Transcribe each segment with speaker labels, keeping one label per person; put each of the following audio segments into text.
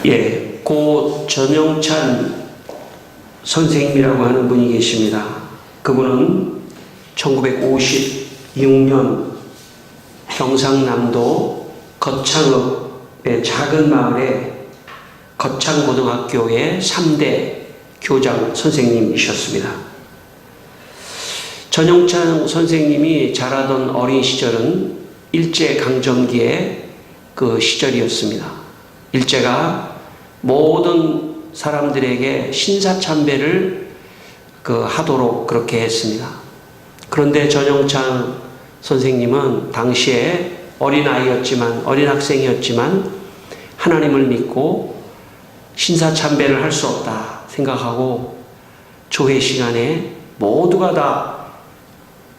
Speaker 1: 예, 고 전영찬 선생님이라고 하는 분이 계십니다. 그분은 1956년 경상남도 거창읍의 작은 마을에 거창고등학교의 3대 교장 선생님이셨습니다. 전영찬 선생님이 자라던 어린 시절은 일제강점기의 그 시절이었습니다. 일제가 모든 사람들에게 신사참배를 하도록 그렇게 했습니다. 그런데 전영찬 선생님은 당시에 어린 학생이었지만 하나님을 믿고 신사참배를 할 수 없다 생각하고 조회 시간에 모두가 다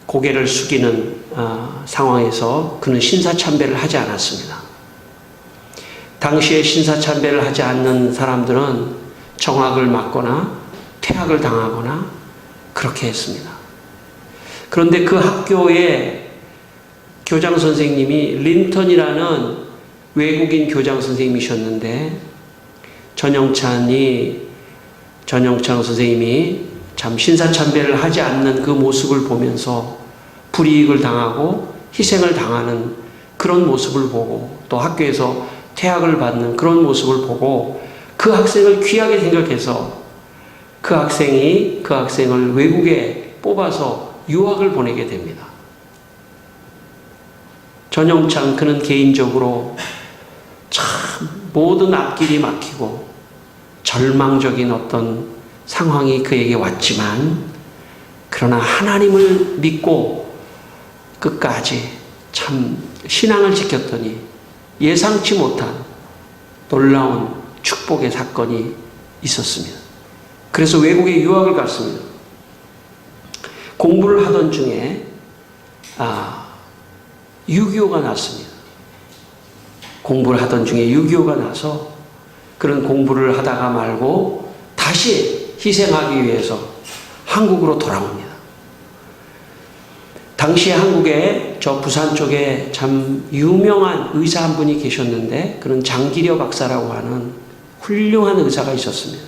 Speaker 1: 고개를 숙이는 상황에서 그는 신사참배를 하지 않았습니다. 당시에 신사참배를 하지 않는 사람들은 정학을 맞거나 퇴학을 당하거나 그렇게 했습니다. 그런데 그 학교의 교장 선생님이 린턴이라는 외국인 교장 선생님이셨는데 전영찬 선생님이 참 신사참배를 하지 않는 그 모습을 보면서 불이익을 당하고 희생을 당하는 그런 모습을 보고 또 학교에서 퇴학을 받는 그런 모습을 보고 그 학생을 귀하게 생각해서 그 학생을 외국에 뽑아서 유학을 보내게 됩니다. 전영찬 그는 개인적으로 참 모든 앞길이 막히고 절망적인 어떤 상황이 그에게 왔지만 그러나 하나님을 믿고 끝까지 참 신앙을 지켰더니 예상치 못한 놀라운 축복의 사건이 있었습니다. 그래서 외국에 유학을 갔습니다. 공부를 하던 중에 6.25가 났습니다. 공부를 하던 중에 6.25가 나서 그런 공부를 하다가 말고 다시 희생하기 위해서 한국으로 돌아옵니다. 당시에 한국에 저 부산 쪽에 참 유명한 의사 한 분이 계셨는데 그런 장기려 박사라고 하는 훌륭한 의사가 있었습니다.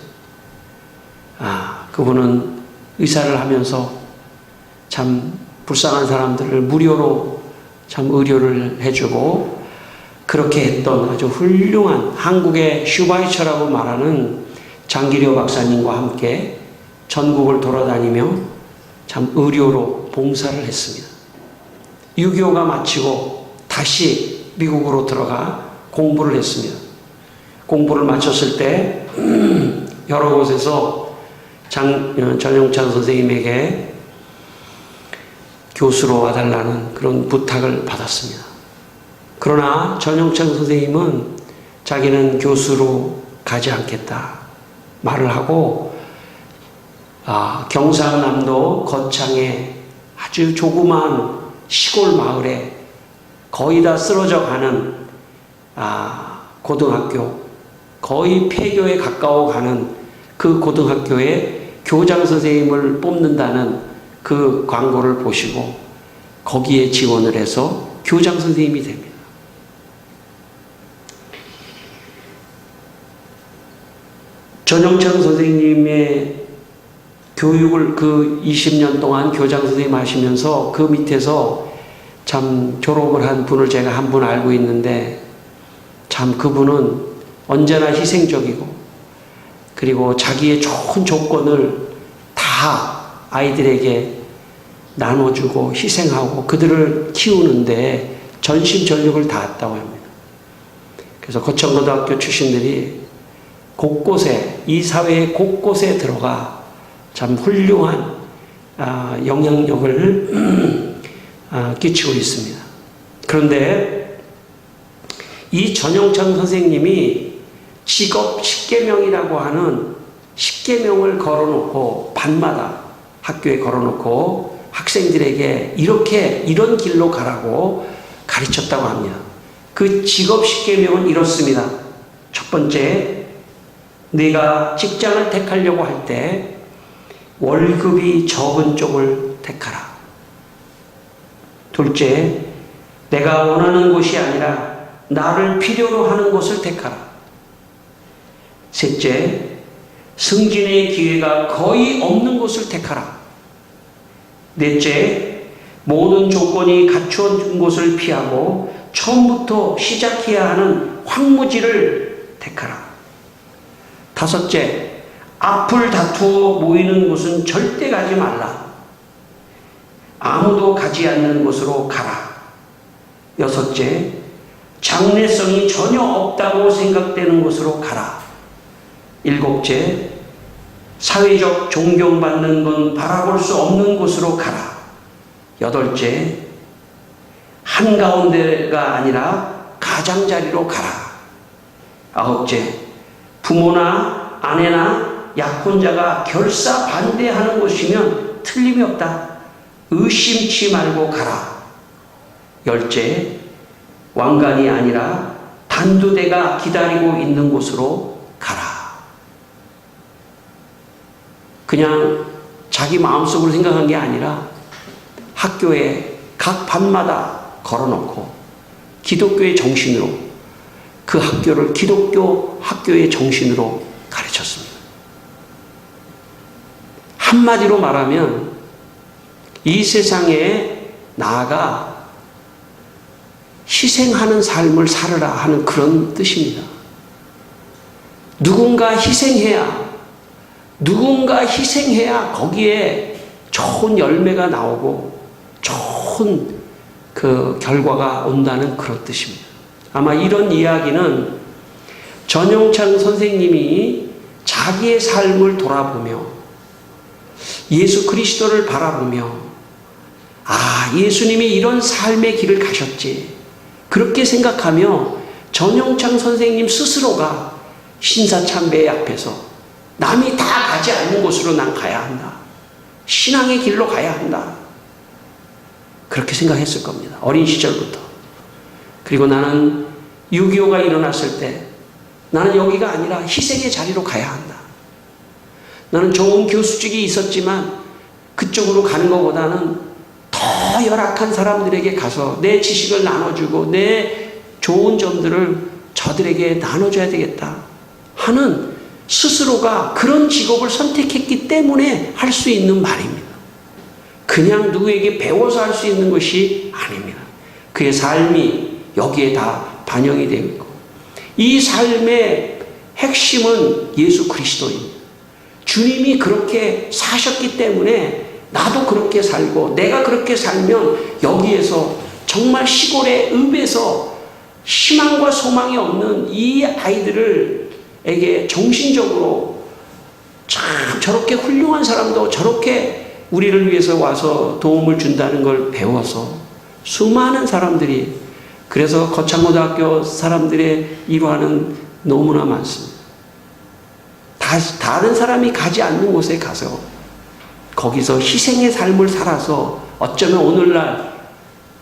Speaker 1: 그분은 의사를 하면서 참 불쌍한 사람들을 무료로 참 의료를 해주고 그렇게 했던 아주 훌륭한 한국의 슈바이처라고 말하는 장기려 박사님과 함께 전국을 돌아다니며 참 의료로 봉사를 했습니다. 6.25가 마치고 다시 미국으로 들어가 공부를 했습니다. 공부를 마쳤을 때 여러 곳에서 전영찬 선생님에게 교수로 와달라는 그런 부탁을 받았습니다. 그러나 전영찬 선생님은 자기는 교수로 가지 않겠다 말을 하고 경상남도 거창의 아주 조그마한 시골 마을에 거의 다 쓰러져 가는 고등학교, 거의 폐교에 가까워 가는 그 고등학교에 교장 선생님을 뽑는다는 그 광고를 보시고 거기에 지원을 해서 교장 선생님이 됩니다. 전영찬 선생님의 교육을 그 20년 동안 교장 선생님 하시면서 그 밑에서 참 졸업을 한 분을 제가 한 분 알고 있는데 참 그분은 언제나 희생적이고 그리고 자기의 좋은 조건을 다 아이들에게 나눠주고 희생하고 그들을 키우는데 전심전력을 다했다고 합니다. 그래서 거창고등학교 출신들이 곳곳에 이 사회의 곳곳에 들어가 참 훌륭한 영향력을 끼치고 있습니다. 그런데 이 전영찬 선생님이 직업 10계명이라고 하는 10계명을 걸어놓고 밤마다 학교에 걸어놓고 학생들에게 이런 길로 가라고 가르쳤다고 합니다. 그 직업 10계명은 이렇습니다. 첫 번째, 네가 직장을 택하려고 할 때 월급이 적은 쪽을 택하라. 둘째, 내가 원하는 곳이 아니라 나를 필요로 하는 곳을 택하라. 셋째, 승진의 기회가 거의 없는 곳을 택하라. 넷째, 모든 조건이 갖추어진 곳을 피하고 처음부터 시작해야 하는 황무지를 택하라. 다섯째, 앞을 다투어 모이는 곳은 절대 가지 말라. 아무도 가지 않는 곳으로 가라. 여섯째, 장래성이 전혀 없다고 생각되는 곳으로 가라. 일곱째, 사회적 존경받는 건 바라볼 수 없는 곳으로 가라. 여덟째, 한가운데가 아니라 가장자리로 가라. 아홉째, 부모나 아내나 약혼자가 결사 반대하는 곳이면 틀림이 없다. 의심치 말고 가라. 열째, 왕관이 아니라 단두대가 기다리고 있는 곳으로 가라. 그냥 자기 마음속으로 생각한 게 아니라 학교에 각 반마다 걸어놓고 기독교의 정신으로 그 학교를 기독교 학교의 정신으로 가르쳤습니다. 한마디로 말하면 이 세상에 나아가 희생하는 삶을 살으라 하는 그런 뜻입니다. 누군가 희생해야 거기에 좋은 열매가 나오고 좋은 그 결과가 온다는 그런 뜻입니다. 아마 이런 이야기는 전용창 선생님이 자기의 삶을 돌아보며 예수 그리스도를 바라보며 예수님이 이런 삶의 길을 가셨지, 그렇게 생각하며 전용창 선생님 스스로가 신사참배 앞에서 남이 다 가지 않는 곳으로 난 가야 한다. 신앙의 길로 가야 한다. 그렇게 생각했을 겁니다. 어린 시절부터. 그리고 나는 6.25가 일어났을 때 나는 여기가 아니라 희생의 자리로 가야 한다. 나는 좋은 교수직이 있었지만 그쪽으로 가는 것보다는 더 열악한 사람들에게 가서 내 지식을 나눠주고 내 좋은 점들을 저들에게 나눠줘야 되겠다 하는 스스로가 그런 직업을 선택했기 때문에 할 수 있는 말입니다. 그냥 누구에게 배워서 할 수 있는 것이 아닙니다. 그의 삶이 여기에 다 반영이 되어 있고, 이 삶의 핵심은 예수 그리스도입니다. 주님이 그렇게 사셨기 때문에 나도 그렇게 살고, 내가 그렇게 살면 여기에서 정말 시골의 읍에서 희망과 소망이 없는 이 아이들에게 정신적으로 참 저렇게 훌륭한 사람도 저렇게 우리를 위해서 와서 도움을 준다는 걸 배워서 수많은 사람들이, 그래서 거창고등학교 사람들의 일화는 너무나 많습니다. 다른 사람이 가지 않는 곳에 가서 거기서 희생의 삶을 살아서 어쩌면 오늘날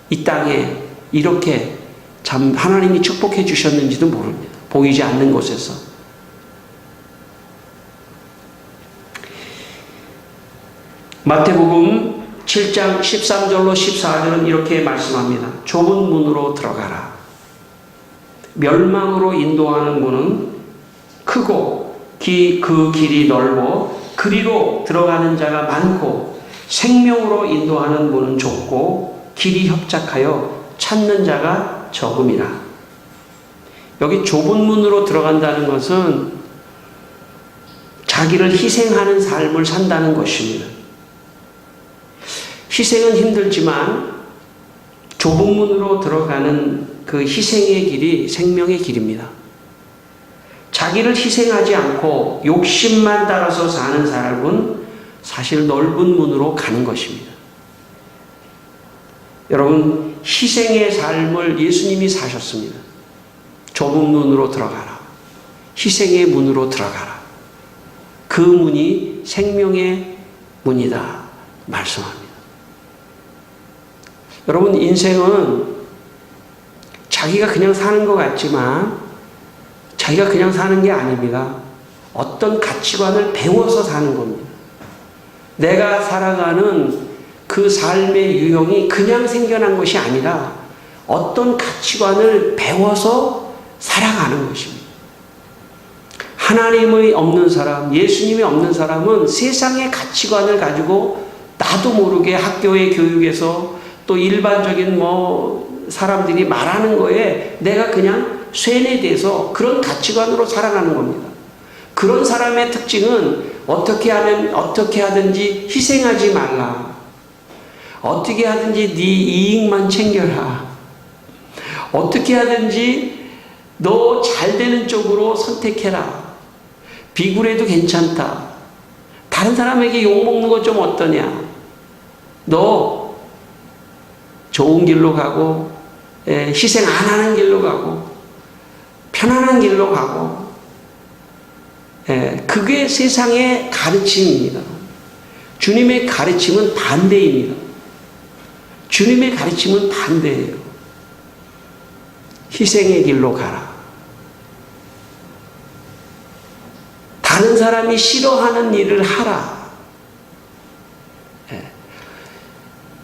Speaker 1: 이 땅에 이렇게 참 하나님이 축복해 주셨는지도 모릅니다. 보이지 않는 곳에서. 마태복음 7장 13절로 14절은 이렇게 말씀합니다. 좁은 문으로 들어가라. 멸망으로 인도하는 문은 크고 그 길이 넓어 그리로 들어가는 자가 많고, 생명으로 인도하는 문은 좁고 길이 협착하여 찾는 자가 적음이라. 여기 좁은 문으로 들어간다는 것은 자기를 희생하는 삶을 산다는 것입니다. 희생은 힘들지만 좁은 문으로 들어가는 그 희생의 길이 생명의 길입니다. 자기를 희생하지 않고 욕심만 따라서 사는 사람은 사실 넓은 문으로 가는 것입니다. 여러분, 희생의 삶을 예수님이 사셨습니다. 좁은 문으로 들어가라. 희생의 문으로 들어가라. 그 문이 생명의 문이다 말씀합니다. 여러분, 인생은 자기가 그냥 사는 것 같지만 자기가 그냥 사는 게 아닙니다. 어떤 가치관을 배워서 사는 겁니다. 내가 살아가는 그 삶의 유형이 그냥 생겨난 것이 아니라 어떤 가치관을 배워서 살아가는 것입니다. 하나님이 없는 사람, 예수님이 없는 사람은 세상의 가치관을 가지고 나도 모르게 학교의 교육에서 또 일반적인 사람들이 말하는 거에 내가 그냥 쇠뇌돼서 그런 가치관으로 살아가는 겁니다. 그런 사람의 특징은 어떻게 하든지 희생하지 말라. 어떻게 하든지 네 이익만 챙겨라. 어떻게 하든지 너 잘 되는 쪽으로 선택해라. 비굴해도 괜찮다. 다른 사람에게 욕먹는 것 좀 어떠냐. 너 좋은 길로 가고 희생 안 하는 길로 가고 편안한 길로 가고 그게 세상의 가르침입니다. 주님의 가르침은 반대입니다. 주님의 가르침은 반대예요. 희생의 길로 가라. 다른 사람이 싫어하는 일을 하라.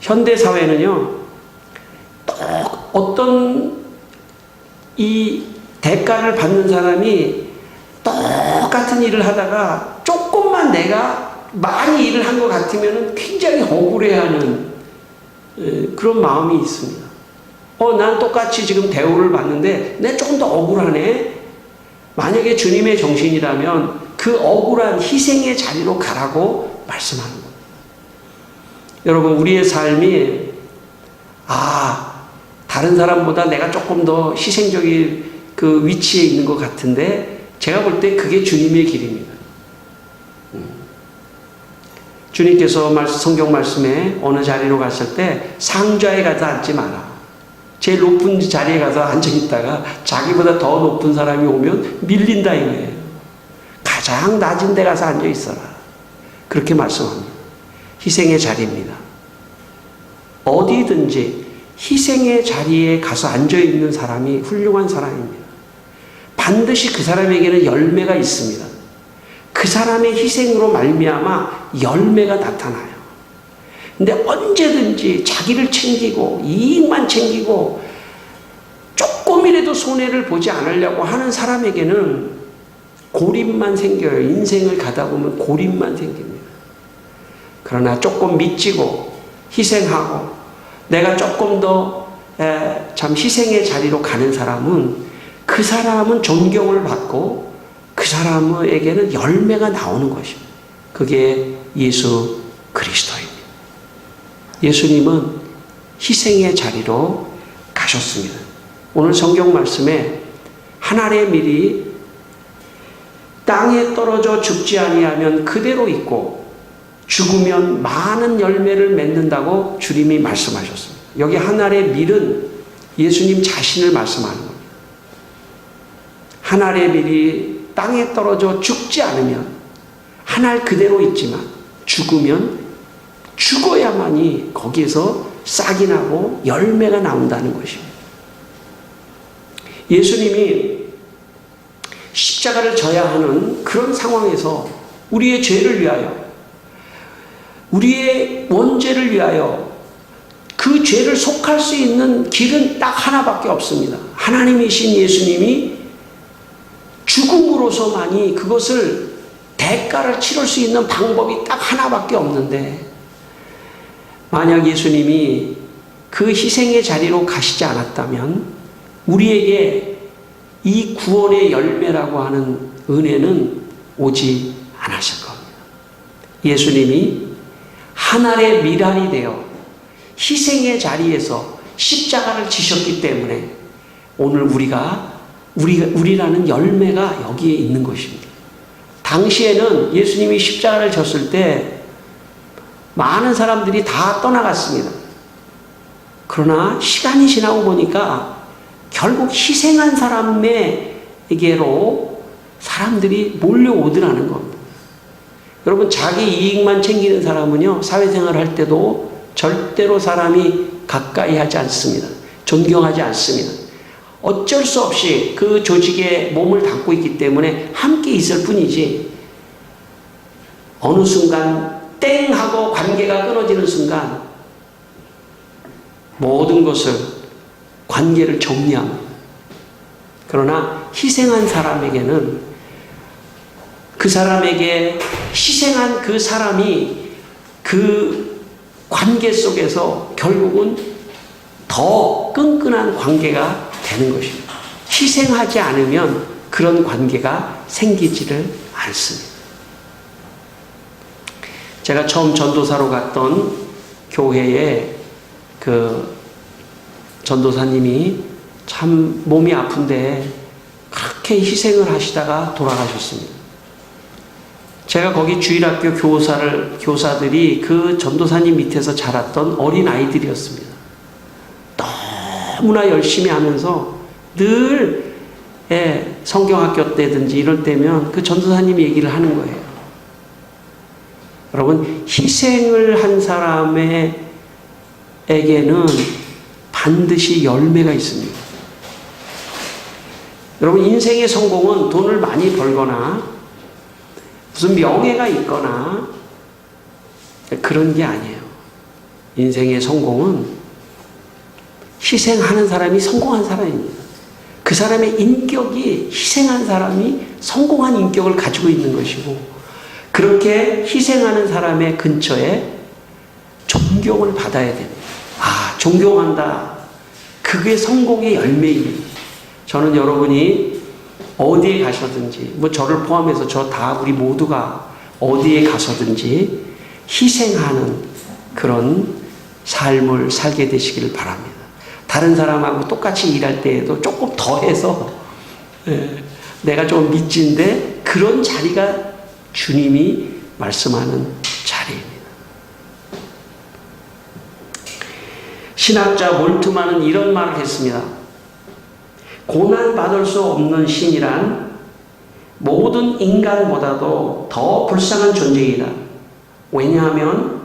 Speaker 1: 현대사회는요, 어떤 이 대가를 받는 사람이 똑같은 일을 하다가 조금만 내가 많이 일을 한 것 같으면 굉장히 억울해하는 그런 마음이 있습니다. 난 똑같이 지금 대우를 받는데 내 조금 더 억울하네. 만약에 주님의 정신이라면 그 억울한 희생의 자리로 가라고 말씀하는 겁니다. 여러분, 우리의 삶이 다른 사람보다 내가 조금 더 희생적인 그 위치에 있는 것 같은데 제가 볼 때 그게 주님의 길입니다. 주님께서 성경 말씀에 어느 자리로 갔을 때 상좌에 가서 앉지 마라. 제일 높은 자리에 가서 앉아있다가 자기보다 더 높은 사람이 오면 밀린다 이거예요. 가장 낮은 데 가서 앉아있어라. 그렇게 말씀합니다. 희생의 자리입니다. 어디든지 희생의 자리에 가서 앉아있는 사람이 훌륭한 사람입니다. 반드시 그 사람에게는 열매가 있습니다. 그 사람의 희생으로 말미암아 열매가 나타나요. 근데 언제든지 자기를 챙기고 이익만 챙기고 조금이라도 손해를 보지 않으려고 하는 사람에게는 고립만 생겨요. 인생을 가다 보면 고립만 생깁니다. 그러나 조금 미치고 희생하고 내가 조금 더 참 희생의 자리로 가는 사람은 그 사람은 존경을 받고 그 사람에게는 열매가 나오는 것입니다. 그게 예수 그리스도입니다. 예수님은 희생의 자리로 가셨습니다. 오늘 성경 말씀에 한 알의 밀이 땅에 떨어져 죽지 아니하면 그대로 있고 죽으면 많은 열매를 맺는다고 주님이 말씀하셨습니다. 여기 한 알의 밀은 예수님 자신을 말씀하는 겁니다. 한 알의 밀이 땅에 떨어져 죽지 않으면 한 알 그대로 있지만 죽으면 죽어야만이 거기에서 싹이 나고 열매가 나온다는 것입니다. 예수님이 십자가를 져야 하는 그런 상황에서 우리의 죄를 위하여, 우리의 원죄를 위하여 그 죄를 속할 수 있는 길은 딱 하나밖에 없습니다. 하나님이신 예수님이 죽음으로서만이 그것을 대가를 치를 수 있는 방법이 딱 하나밖에 없는데, 만약 예수님이 그 희생의 자리로 가시지 않았다면 우리에게 이 구원의 열매라고 하는 은혜는 오지 않았을 겁니다. 예수님이 한 알의 밀알이 되어 희생의 자리에서 십자가를 지셨기 때문에 오늘 우리라는 열매가 여기에 있는 것입니다. 당시에는 예수님이 십자가를 졌을 때 많은 사람들이 다 떠나갔습니다. 그러나 시간이 지나고 보니까 결국 희생한 사람에게로 사람들이 몰려오더라는 겁니다. 여러분, 자기 이익만 챙기는 사람은요, 사회생활을 할 때도 절대로 사람이 가까이 하지 않습니다. 존경하지 않습니다. 어쩔 수 없이 그 조직에 몸을 담고 있기 때문에 함께 있을 뿐이지, 어느 순간 땡 하고 관계가 끊어지는 순간 모든 것을, 관계를 정리합니다. 그러나 희생한 사람에게는 그 사람에게 희생한 그 사람이 그 관계 속에서 결국은 더 끈끈한 관계가 되는 것입니다. 희생하지 않으면 그런 관계가 생기지를 않습니다. 제가 처음 전도사로 갔던 교회에 그 전도사님이 참 몸이 아픈데 그렇게 희생을 하시다가 돌아가셨습니다. 제가 거기 주일학교 교사들이 그 전도사님 밑에서 자랐던 어린 아이들이었습니다. 너무나 열심히 하면서 늘 성경학교 때든지 이럴 때면 그 전도사님 얘기를 하는 거예요. 여러분, 희생을 한 사람에게는 반드시 열매가 있습니다. 여러분, 인생의 성공은 돈을 많이 벌거나 무슨 명예가 있거나 그런 게 아니에요. 인생의 성공은 희생하는 사람이 성공한 사람입니다. 그 사람의 인격이 희생한 사람이 성공한 인격을 가지고 있는 것이고, 그렇게 희생하는 사람의 근처에 존경을 받아야 됩니다. 아, 존경한다. 그게 성공의 열매입니다. 저는 여러분이 어디에 가서든지, 뭐 저를 포함해서 우리 모두가 어디에 가서든지 희생하는 그런 삶을 살게 되시기를 바랍니다. 다른 사람하고 똑같이 일할 때에도 조금 더 해서 내가 좀 밑진데 그런 자리가 주님이 말씀하는 자리입니다. 신학자 몰트만은 이런 말을 했습니다. 고난받을 수 없는 신이란 모든 인간보다도 더 불쌍한 존재이다. 왜냐하면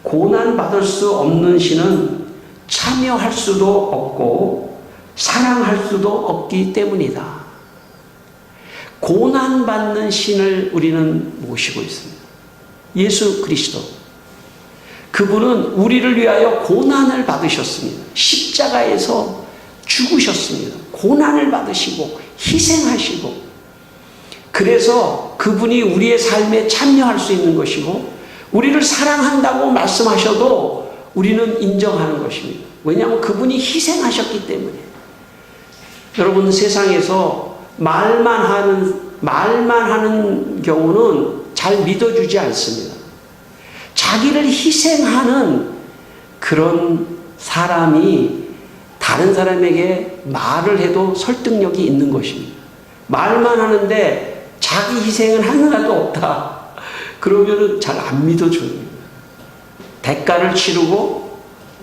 Speaker 1: 고난받을 수 없는 신은 참여할 수도 없고 사랑할 수도 없기 때문이다. 고난받는 신을 우리는 모시고 있습니다. 예수 그리스도. 그분은 우리를 위하여 고난을 받으셨습니다. 십자가에서 죽으셨습니다. 고난을 받으시고 희생하시고, 그래서 그분이 우리의 삶에 참여할 수 있는 것이고, 우리를 사랑한다고 말씀하셔도 우리는 인정하는 것입니다. 왜냐하면 그분이 희생하셨기 때문에. 여러분, 세상에서 말만 하는 경우는 잘 믿어주지 않습니다. 자기를 희생하는 그런 사람이 다른 사람에게 말을 해도 설득력이 있는 것입니다. 말만 하는데 자기 희생은 하나도 없다. 그러면은 잘 안 믿어줍니다. 대가를 치르고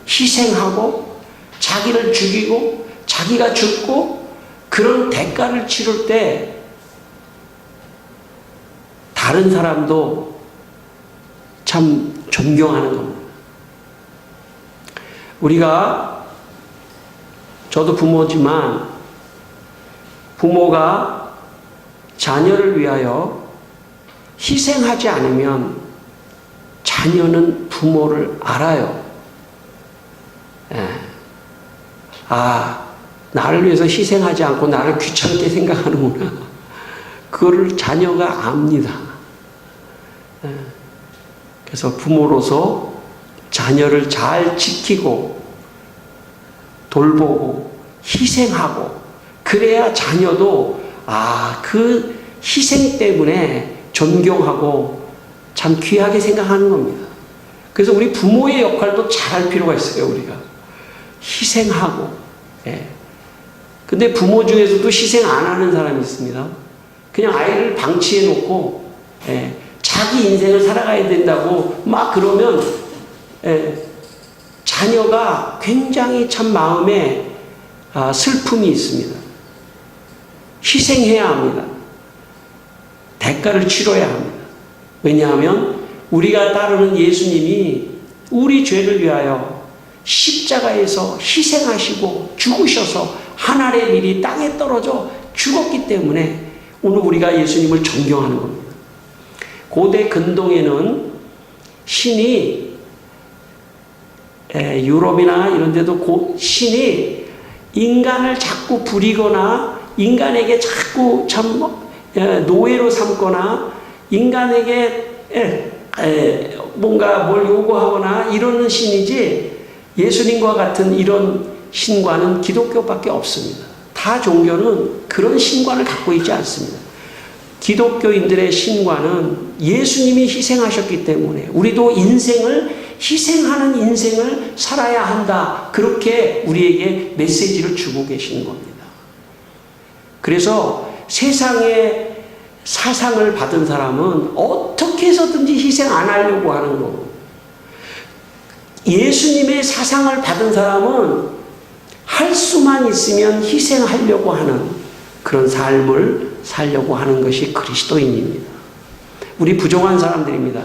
Speaker 1: 희생하고 자기를 죽이고 자기가 죽고 그런 대가를 치를 때 다른 사람도 참 존경하는 겁니다. 저도 부모지만 부모가 자녀를 위하여 희생하지 않으면 자녀는 부모를 알아요. 나를 위해서 희생하지 않고 나를 귀찮게 생각하는구나. 그거를 자녀가 압니다. 그래서 부모로서 자녀를 잘 지키고 돌보고 희생하고, 그래야 자녀도 그 희생 때문에 존경하고 참 귀하게 생각하는 겁니다. 그래서 우리 부모의 역할도 잘할 필요가 있어요. 우리가 희생하고. 근데 부모 중에서도 희생 안 하는 사람이 있습니다. 그냥 아이를 방치해 놓고 자기 인생을 살아가야 된다고 막 그러면 자녀가 굉장히 참 마음에 슬픔이 있습니다. 희생해야 합니다. 대가를 치러야 합니다. 왜냐하면 우리가 따르는 예수님이 우리 죄를 위하여 십자가에서 희생하시고 죽으셔서 하늘의 밀이 땅에 떨어져 죽었기 때문에 오늘 우리가 예수님을 존경하는 겁니다. 고대 근동에는 신이 유럽이나 이런 데도 신이 인간을 자꾸 부리거나 인간에게 자꾸 참 노예로 삼거나 인간에게 뭔가 뭘 요구하거나 이러는 신이지, 예수님과 같은 이런 신과는 기독교밖에 없습니다. 타 종교는 그런 신관을 갖고 있지 않습니다. 기독교인들의 신관은 예수님이 희생하셨기 때문에 우리도 인생을 희생하는 인생을 살아야 한다. 그렇게 우리에게 메시지를 주고 계시는 겁니다. 그래서 세상의 사상을 받은 사람은 어떻게 해서든지 희생 안 하려고 하는 거고, 예수님의 사상을 받은 사람은 할 수만 있으면 희생하려고 하는 그런 삶을 살려고 하는 것이 그리스도인입니다. 우리 부정한 사람들입니다.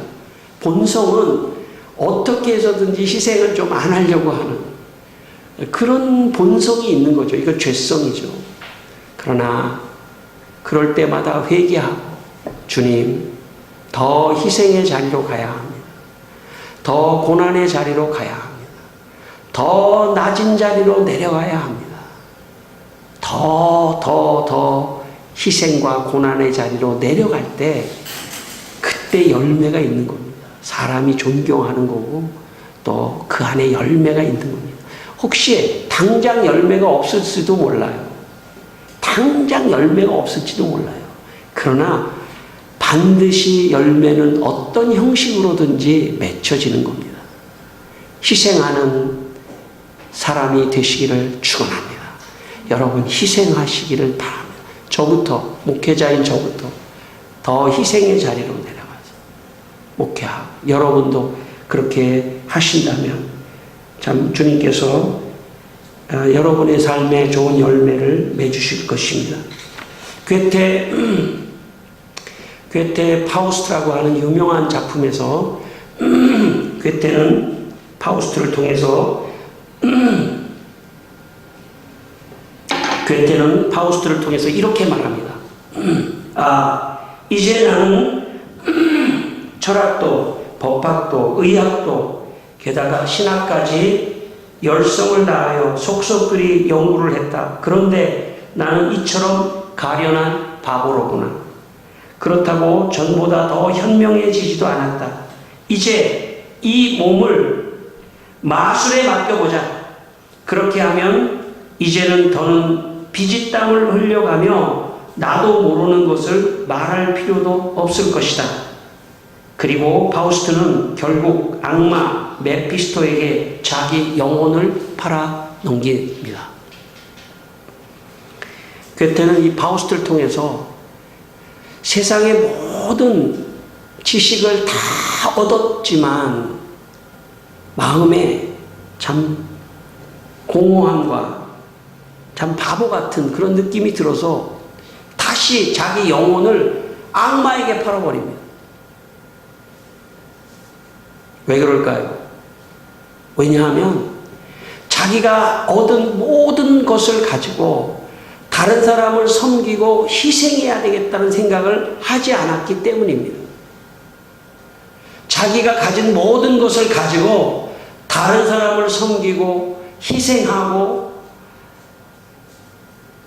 Speaker 1: 본성은 어떻게 해서든지 희생을 좀 안 하려고 하는 그런 본성이 있는 거죠. 이거 죄성이죠. 그러나 그럴 때마다 회개하고, 주님, 더 희생의 자리로 가야 합니다. 더 고난의 자리로 가야 합니다. 더 낮은 자리로 내려가야 합니다. 더 희생과 고난의 자리로 내려갈 때 그때 열매가 있는 겁니다. 사람이 존경하는 거고 또 그 안에 열매가 있는 겁니다. 혹시 당장 열매가 없을지도 몰라요. 당장 열매가 없을지도 몰라요. 그러나 반드시 열매는 어떤 형식으로든지 맺혀지는 겁니다. 희생하는 사람이 되시기를 축원합니다. 여러분 희생하시기를 바랍니다. 저부터, 목회자인 저부터 더 희생의 자리로 내려가서 목회하고, 여러분도 그렇게 하신다면 참 주님께서 여러분의 삶에 좋은 열매를 맺으실 것입니다. 괴테 파우스트라고 하는 유명한 작품에서 괴테는 파우스트를 통해서 이렇게 말합니다. 이제 나는 철학도, 법학도, 의학도, 게다가 신학까지 열성을 다하여 속속들이 연구를 했다. 그런데 나는 이처럼 가련한 바보로구나. 그렇다고 전보다 더 현명해지지도 않았다. 이제 이 몸을 마술에 맡겨보자. 그렇게 하면 이제는 더는 피지땀을 흘려가며 나도 모르는 것을 말할 필요도 없을 것이다. 그리고 파우스트는 결국 악마 메피스토에게 자기 영혼을 팔아 넘깁니다. 괴테는 이 파우스트를 통해서 세상의 모든 지식을 다 얻었지만 마음에 참 공허함과 참 바보 같은 그런 느낌이 들어서 다시 자기 영혼을 악마에게 팔아버립니다. 왜 그럴까요? 왜냐하면 자기가 얻은 모든 것을 가지고 다른 사람을 섬기고 희생해야 되겠다는 생각을 하지 않았기 때문입니다. 자기가 가진 모든 것을 가지고 다른 사람을 섬기고 희생하고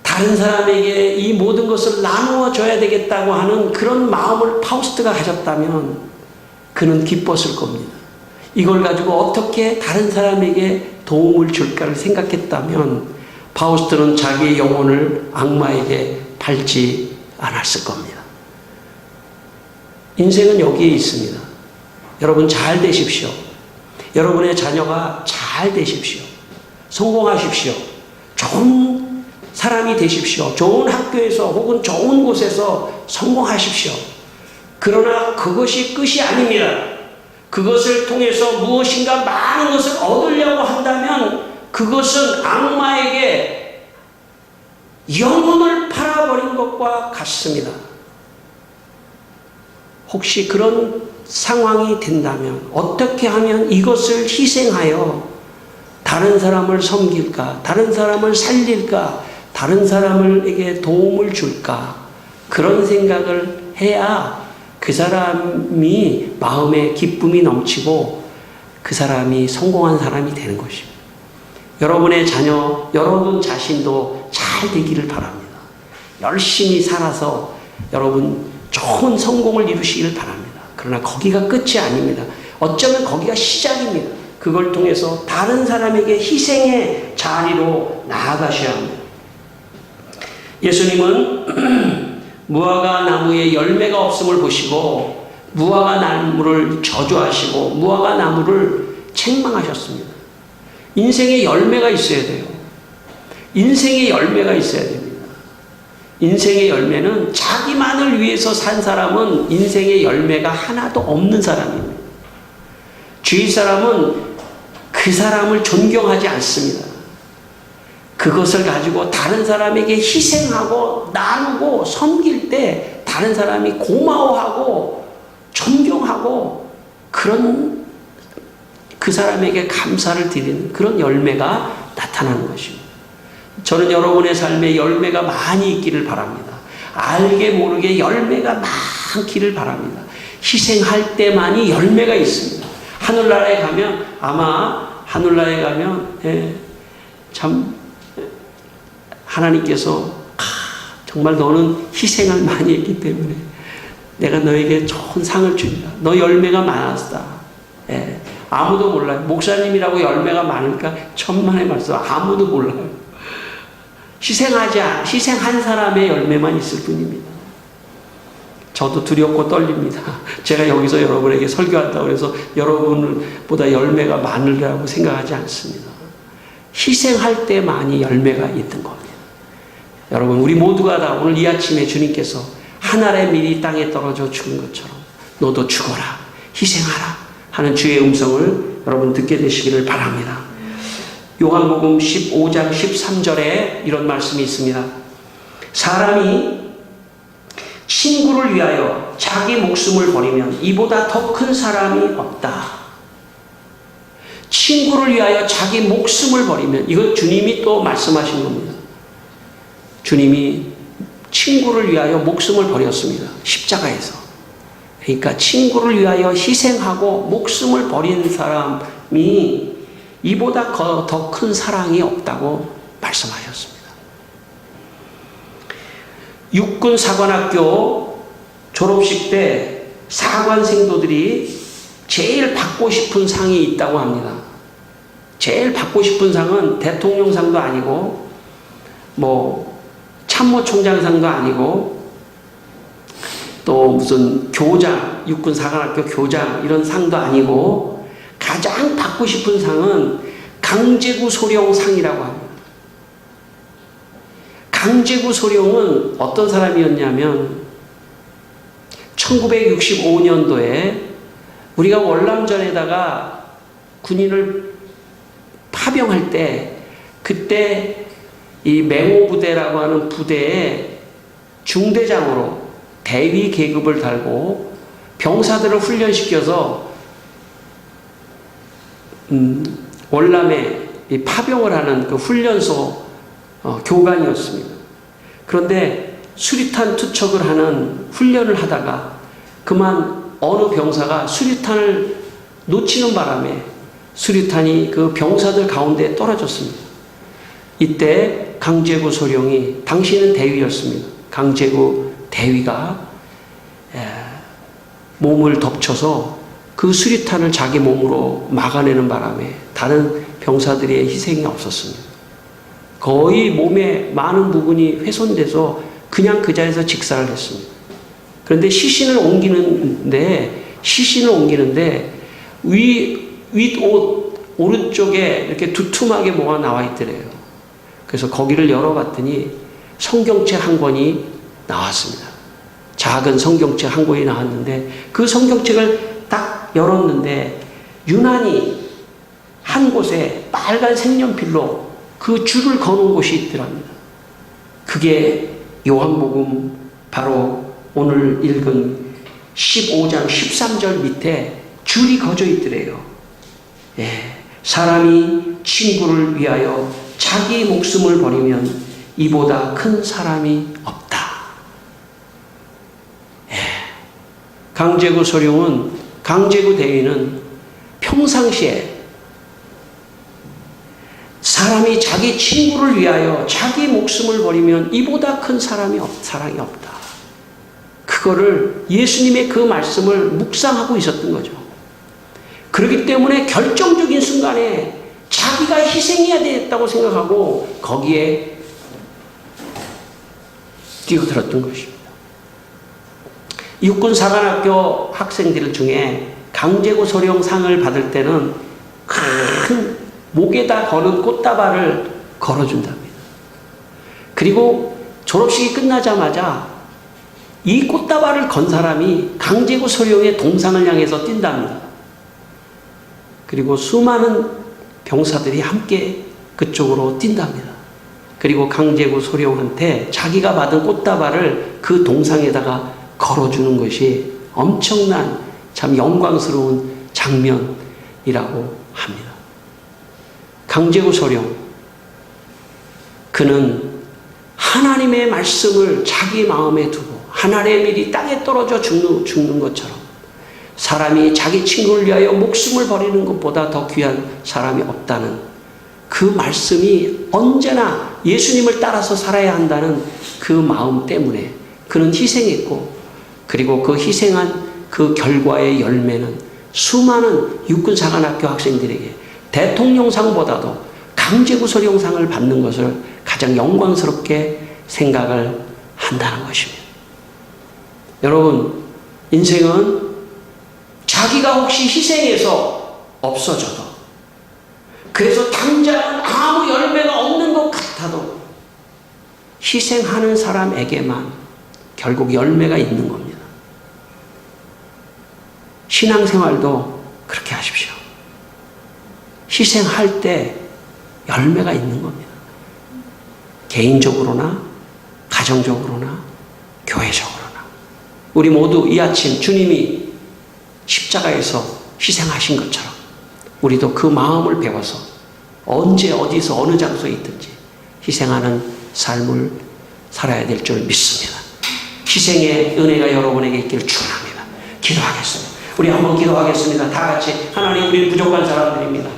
Speaker 1: 다른 사람에게 이 모든 것을 나누어 줘야 되겠다고 하는 그런 마음을 파우스트가 가졌다면 그는 기뻤을 겁니다. 이걸 가지고 어떻게 다른 사람에게 도움을 줄까를 생각했다면 파우스트는 자기의 영혼을 악마에게 팔지 않았을 겁니다. 인생은 여기에 있습니다. 여러분 잘 되십시오. 여러분의 자녀가 잘 되십시오. 성공하십시오. 좋은 사람이 되십시오. 좋은 학교에서 혹은 좋은 곳에서 성공하십시오. 그러나 그것이 끝이 아닙니다. 그것을 통해서 무엇인가 많은 것을 얻으려고 한다면 그것은 악마에게 영혼을 팔아버린 것과 같습니다. 혹시 그런 상황이 된다면 어떻게 하면 이것을 희생하여 다른 사람을 섬길까? 다른 사람을 살릴까? 다른 사람에게 도움을 줄까? 그런 생각을 해야 그 사람이 마음에 기쁨이 넘치고 그 사람이 성공한 사람이 되는 것입니다. 여러분의 자녀, 여러분 자신도 잘 되기를 바랍니다. 열심히 살아서 여러분 좋은 성공을 이루시기를 바랍니다. 그러나 거기가 끝이 아닙니다. 어쩌면 거기가 시작입니다. 그걸 통해서 다른 사람에게 희생의 자리로 나아가셔야 합니다. 예수님은 무화과 나무에 열매가 없음을 보시고 무화과 나무를 저주하시고 무화과 나무를 책망하셨습니다. 인생에 열매가 있어야 돼요. 인생에 열매가 있어야 됩니다. 인생의 열매는 자기만을 위해서 산 사람은 인생의 열매가 하나도 없는 사람입니다. 주위 사람은 그 사람을 존경하지 않습니다. 그것을 가지고 다른 사람에게 희생하고 나누고 섬길 때 다른 사람이 고마워하고 존경하고 그런 그 사람에게 감사를 드리는 그런 열매가 나타나는 것입니다. 저는 여러분의 삶에 열매가 많이 있기를 바랍니다. 알게 모르게 열매가 많기를 바랍니다. 희생할 때만이 열매가 있습니다. 하늘나라에 가면 아마 하늘나라에 가면 참 하나님께서 정말 너는 희생을 많이 했기 때문에 내가 너에게 좋은 상을 준다. 너 열매가 많았다. 아무도 몰라요. 목사님이라고 열매가 많을까? 천만의 말씀. 아무도 몰라요. 희생한 사람의 열매만 있을 뿐입니다. 저도 두렵고 떨립니다. 제가 여기서 여러분에게 설교한다고 해서 여러분보다 열매가 많으리라고 생각하지 않습니다. 희생할 때만이 열매가 있는 겁니다. 여러분, 우리 모두가 다 오늘 이 아침에 주님께서 하늘의 밀이 땅에 떨어져 죽은 것처럼 너도 죽어라, 희생하라 하는 주의 음성을 여러분 듣게 되시기를 바랍니다. 요한복음 15장 13절에 이런 말씀이 있습니다. 사람이 친구를 위하여 자기 목숨을 버리면 이보다 더 큰 사람이 없다. 친구를 위하여 자기 목숨을 버리면, 이건 주님이 또 말씀하신 겁니다. 주님이 친구를 위하여 목숨을 버렸습니다. 십자가에서. 그러니까 친구를 위하여 희생하고 목숨을 버린 사람이 이보다 더 큰 사랑이 없다고 말씀하셨습니다. 육군 사관학교 졸업식 때 사관생도들이 제일 받고 싶은 상이 있다고 합니다. 제일 받고 싶은 상은 대통령상도 아니고 참모총장상도 아니고 또 무슨 교장, 육군 사관학교 교장 이런 상도 아니고 가장 받고 싶은 상은 강제구 소령상이라고 합니다. 강제구 소령은 어떤 사람이었냐면 1965년도에 우리가 월남전에다가 군인을 파병할 때 그때 이 맹호부대라고 하는 부대에 중대장으로 대위 계급을 달고 병사들을 훈련시켜서 월남에 파병을 하는 그 훈련소 교관이었습니다. 그런데 수류탄 투척을 하는 훈련을 하다가 그만 어느 병사가 수류탄을 놓치는 바람에 수류탄이 그 병사들 가운데 떨어졌습니다. 이때 강제구 소령이, 당시는 대위였습니다. 강제구 대위가 몸을 덮쳐서 그 수류탄을 자기 몸으로 막아내는 바람에 다른 병사들의 희생이 없었습니다. 거의 몸의 많은 부분이 훼손돼서 그냥 그 자리에서 직사를 했습니다. 그런데 시신을 옮기는데 윗옷 오른쪽에 이렇게 두툼하게 뭐가 나와 있더래요. 그래서 거기를 열어봤더니 성경책 한 권이 나왔습니다. 작은 성경책 한 권이 나왔는데 그 성경책을 딱 열었는데 유난히 한 곳에 빨간 색연필로 그 줄을 거놓은 곳이 있더랍니다. 그게 요한복음 바로 오늘 읽은 15장 13절 밑에 줄이 거져 있더래요. 사람이 친구를 위하여 자기 목숨을 버리면 이보다 큰 사람이 없다. 강제구 소령은, 강제구 대위는 평상시에 사람이 자기 친구를 위하여 자기 목숨을 버리면 이보다 큰 사랑이 없다. 그거를 예수님의 그 말씀을 묵상하고 있었던 거죠. 그렇기 때문에 결정적인 순간에 자기가 희생해야 되겠다고 생각하고 거기에 뛰어들었던 것입니다. 육군사관학교 학생들 중에 강제구 소령상을 받을 때는 큰 목에다 거는 꽃다발을 걸어준답니다. 그리고 졸업식이 끝나자마자 이 꽃다발을 건 사람이 강제구 소령의 동상을 향해서 뛴답니다. 그리고 수많은 병사들이 함께 그쪽으로 뛴답니다. 그리고 강제구 소령한테 자기가 받은 꽃다발을 그 동상에다가 걸어주는 것이 엄청난 참 영광스러운 장면이라고 합니다. 강제구 소령, 그는 하나님의 말씀을 자기 마음에 두고 하나님의 밀이 땅에 떨어져 죽는 것처럼 사람이 자기 친구를 위하여 목숨을 버리는 것보다 더 귀한 사람이 없다는 그 말씀이 언제나 예수님을 따라서 살아야 한다는 그 마음 때문에 그는 희생했고, 그리고 그 희생한 그 결과의 열매는 수많은 육군사관학교 학생들에게 대통령상보다도 강제구 소령상을 받는 것을 가장 영광스럽게 생각을 한다는 것입니다. 여러분, 인생은 자기가 혹시 희생해서 없어져도, 그래서 당장 아무 열매가 없는 것 같아도 희생하는 사람에게만 결국 열매가 있는 겁니다. 신앙생활도 그렇게 하십시오. 희생할 때 열매가 있는 겁니다. 개인적으로나 가정적으로나 교회적으로나. 우리 모두 이 아침 주님이 십자가에서 희생하신 것처럼 우리도 그 마음을 배워서 언제 어디서 어느 장소에 있든지 희생하는 삶을 살아야 될 줄 믿습니다. 희생의 은혜가 여러분에게 있기를 축원합니다. 기도하겠습니다. 우리 한번 기도하겠습니다. 다 같이. 하나님, 우리는 부족한 사람들입니다.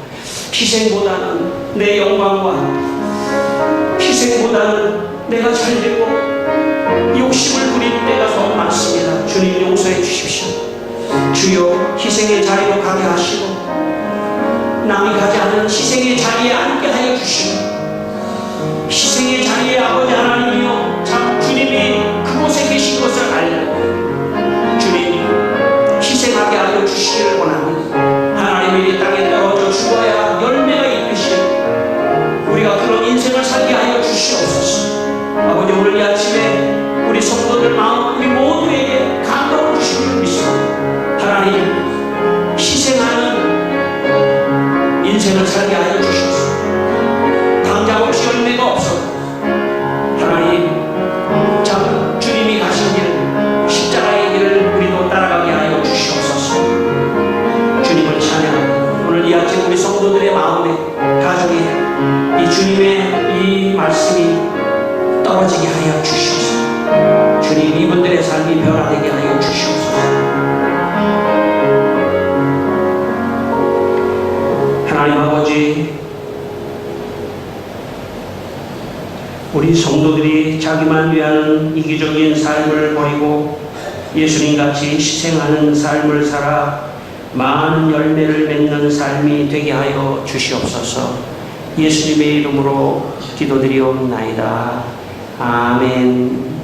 Speaker 1: 희생보다는 내 영광과 희생보다는 내가 잘되고 욕심을 부리는 때가 너무 많습니다. 주님 용서해 주십시오. 주여, 희생의 자리로 가게 하시고 남이 가지 않은 희생의 자리에 앉게 하여 주시고, 희생의 자리에 아버지 하나님이여, 참 주님이 그곳에 계신 것을 알고 주님 희생하게 하여 주시기를 원합니다. 하나님이 이 땅에 떨어져 죽어야 열매가 있듯이 우리가 그런 인생을 살게 하여 주시옵소서. 아버지, 오늘 이 아침에 우리 성도들 마음, 우리 모두에게 감동을 주시기를 믿습니다. 하나님, 희생하는 인생을 살게 하여 주시옵소서. 당장 없이 열매가 없어도 하나님, 참 주님이 가신 길, 십자가의 길을 우리도 따라가게 하여 주시옵소서. 주님을 찬양합니다. 오늘 이 아침 우리 성도들의 마음에, 가정에 이 주님의 이 말씀이 떨어지게 하여 주시옵소서. 주님, 이분들의 삶이 변화되게 하여 주시옵소서. 하나님 아버지, 우리 성도들이 자기만 위하는 이기적인 삶을 버리고 예수님같이 희생하는 삶을 살아 많은 열매를 맺는 삶이 되게 하여 주시옵소서. 예수님의 이름으로 기도드리옵나이다. 아멘.